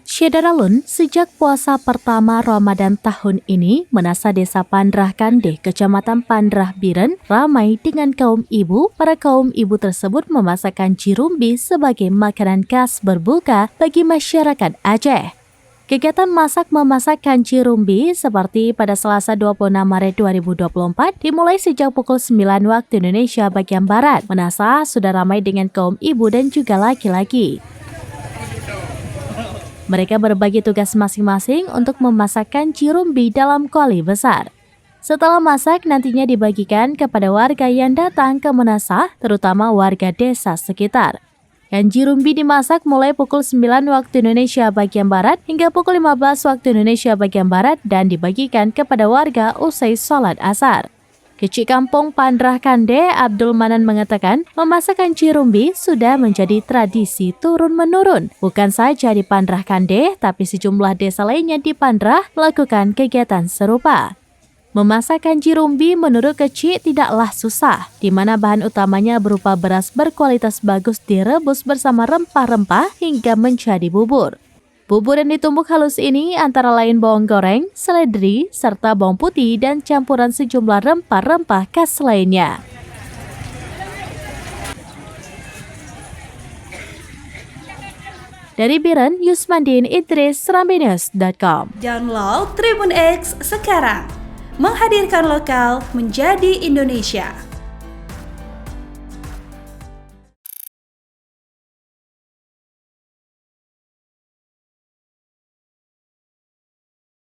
Syedaralun, sejak puasa pertama Ramadan tahun ini, Menasa Desa Pandrah Kandeh, Kecamatan Pandrah Biren, ramai dengan kaum ibu. Para kaum ibu tersebut memasakkan cirumbi sebagai makanan khas berbuka bagi masyarakat Aceh. Kegiatan masak-memasak kanci rumbi seperti pada Selasa 26 Maret 2024 dimulai sejak pukul 9 waktu Indonesia bagian Barat. Menasa sudah ramai dengan kaum ibu dan juga laki-laki. Mereka berbagi tugas masing-masing untuk memasak kanci rumbi dalam kuali besar. Setelah masak, nantinya dibagikan kepada warga yang datang ke Menasa, terutama warga desa sekitar. Kanji rumbi dimasak mulai pukul 9 waktu Indonesia bagian Barat hingga pukul 15 waktu Indonesia bagian Barat dan dibagikan kepada warga usai sholat asar. Kecik Kampung Pandrah Kandeh, Abdul Manan mengatakan memasak kanji rumbi sudah menjadi tradisi turun-menurun. Bukan saja di Pandrah Kandeh, tapi sejumlah desa lainnya di Pandrah melakukan kegiatan serupa. Memasak kanji rumbi menurut Kecik tidaklah susah, di mana bahan utamanya berupa beras berkualitas bagus direbus bersama rempah-rempah hingga menjadi bubur. Bubur yang ditumbuk halus ini antara lain bawang goreng, seledri, serta bawang putih dan campuran sejumlah rempah-rempah khas lainnya. Dari Biren, Yusmandin Idris, Serambinews.com. Download Tribun X sekarang. Menghadirkan lokal menjadi Indonesia.